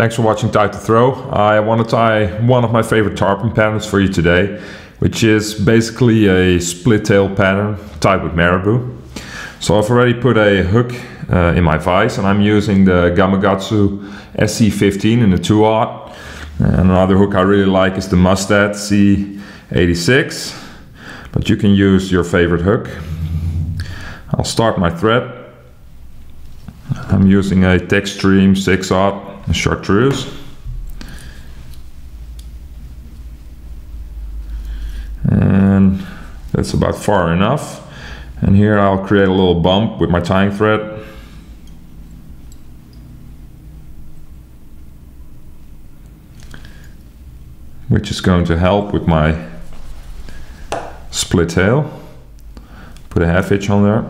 Thanks for watching Tie to Throw. I want to tie one of my favorite tarpon patterns for you today, which is basically a split tail pattern tied with marabou. So I've already put a hook in my vise, and I'm using the Gamakatsu SC15 in the 2/0. And another hook I really like is the Mustad C86, but you can use your favorite hook. I'll start my thread. I'm using a Textreme 6/0 chartreuse. And that's about far enough. And here I'll create a little bump with my tying thread. Which is going to help with my split tail. Put a half hitch on there.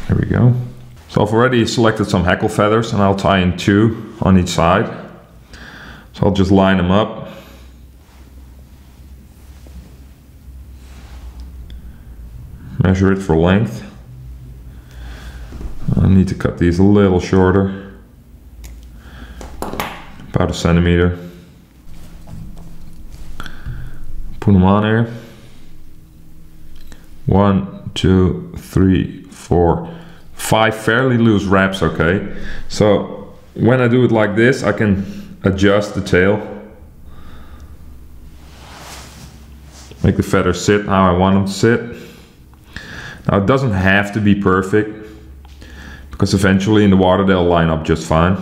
There we go. So I've already selected some hackle feathers, and I'll tie in 2 on each side. So I'll just line them up. Measure it for length. I need to cut these a little shorter. About 1 centimeter. Put them on here. 1, 2, 3, 4, 5 fairly loose wraps, okay? So when I do it like this, I can adjust the tail. Make the feathers sit how I want them to sit. Now it doesn't have to be perfect, because eventually in the water they'll line up just fine.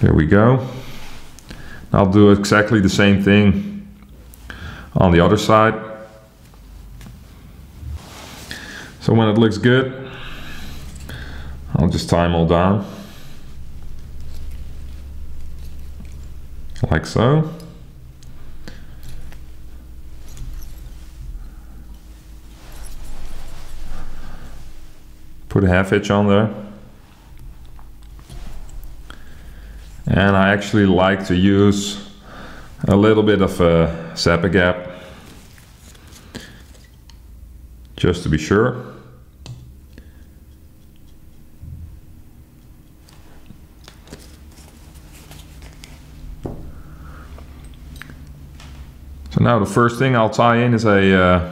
There we go. I'll do exactly the same thing on the other side. So when it looks good, I'll just tie them all down. Like so. Put a half hitch on there. And I actually like to use a little bit of a zapper gap, just to be sure. So now the first thing I'll tie in is a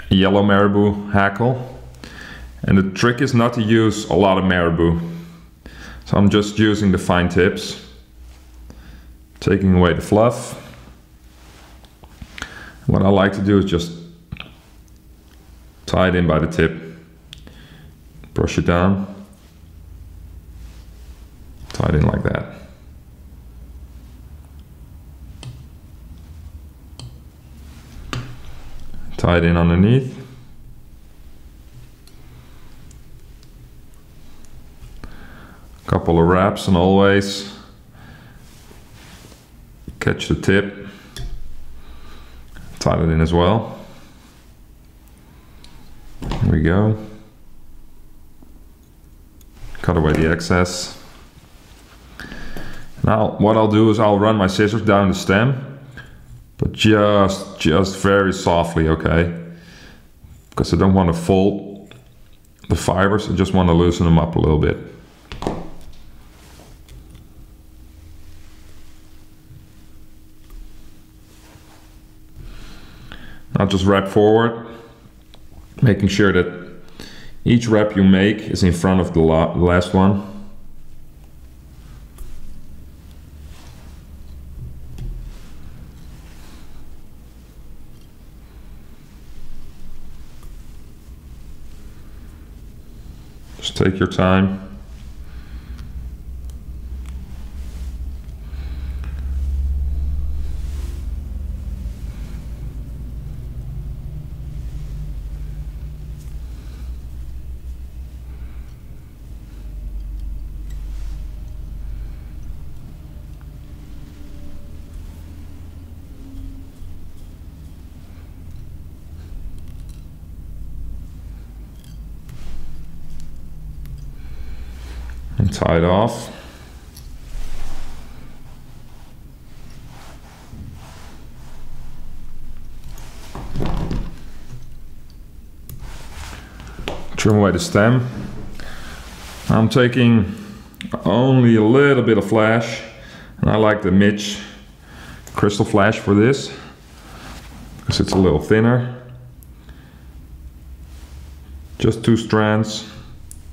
yellow marabou hackle. And the trick is not to use a lot of marabou. So I'm just using the fine tips, taking away the fluff. What I like to do is just tie it in by the tip, brush it down, tie it in like that. Tie it in underneath. Couple of wraps, and always catch the tip, tie it in as well. There we go. Cut away the excess. Now what I'll do is I'll run my scissors down the stem, but just very softly, okay? Because I don't want to fold the fibers, I just want to loosen them up a little bit. Now just wrap forward, making sure that each wrap you make is in front of the last one. Just take your time. And tie it off. Trim away the stem. I'm taking only a little bit of flash, and I like the Mitch crystal flash for this because it's a little thinner. Just 2 strands,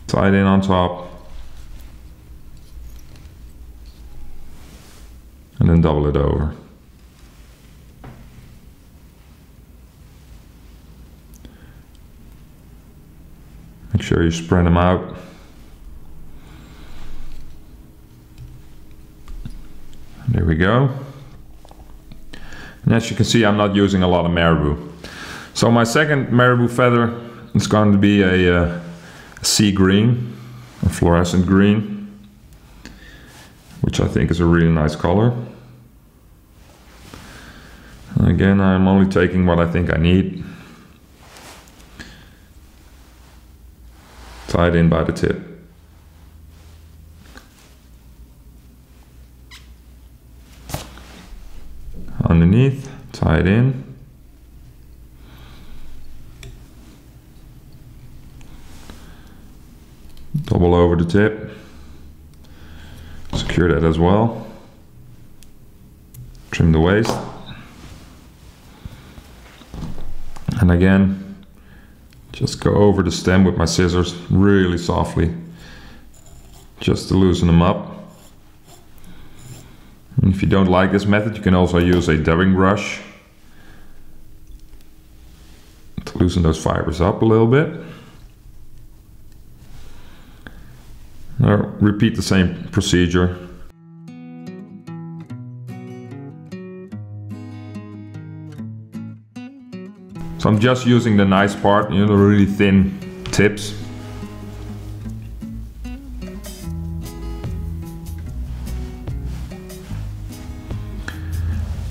tie it in on top, and then double it over. Make sure you spread them out. There we go. And as you can see, I'm not using a lot of marabou. So my second marabou feather is going to be a sea green, a fluorescent green, which I think is a really nice color. And again, I'm only taking what I think I need. Tie it in by the tip. Underneath, tie it in. Double over the tip. Secure that as well. Trim the waist. And again, just go over the stem with my scissors really softly, just to loosen them up. And if you don't like this method, you can also use a dabbing brush to loosen those fibers up a little bit. Now repeat the same procedure. So I'm just using the nice part, you know, the really thin tips.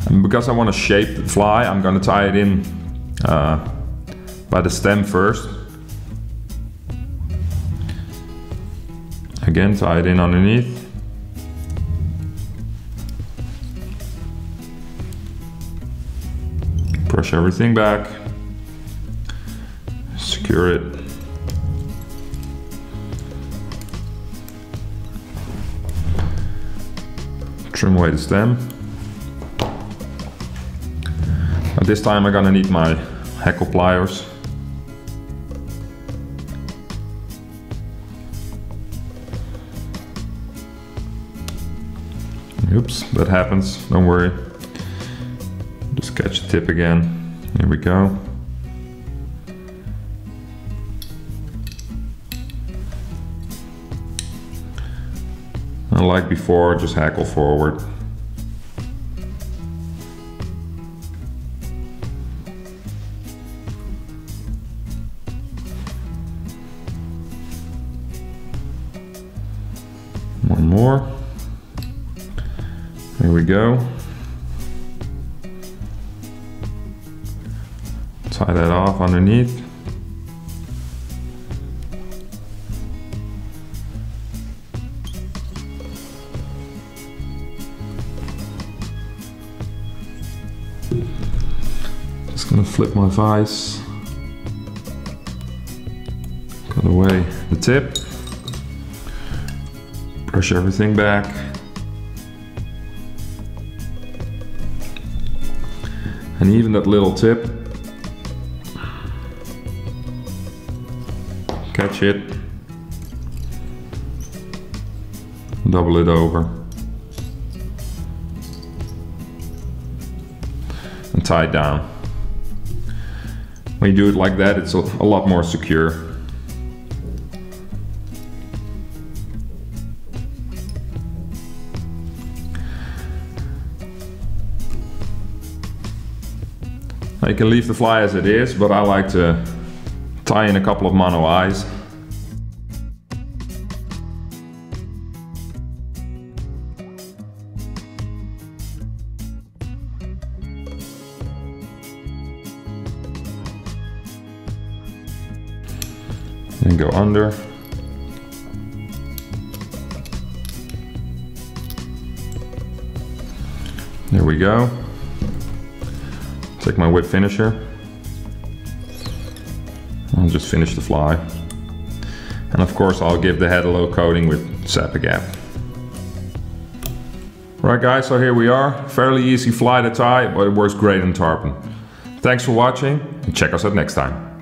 And because I want to shape the fly, I'm going to tie it in by the stem first. Again, tie it in underneath. Brush everything back. Secure it. Trim away the stem. At this time I'm gonna need my hackle pliers. Oops, that happens, don't worry. Just catch the tip again. Here we go. And like before, just hackle forward. One more. There we go. Tie that off underneath. Just gonna flip my vise. Cut away the tip. Brush everything back. And even that little tip, catch it, double it over, and tie it down. When you do it like that, it's a lot more secure. Now you can leave the fly as it is, but I like to tie in a couple of mono eyes. And go under. There we go. Take my whip finisher. I'll just finish the fly. And of course I'll give the head a low coating with Sapagap. Right guys, so here we are. Fairly easy fly to tie, but it works great in tarpon. Thanks for watching and check us out next time.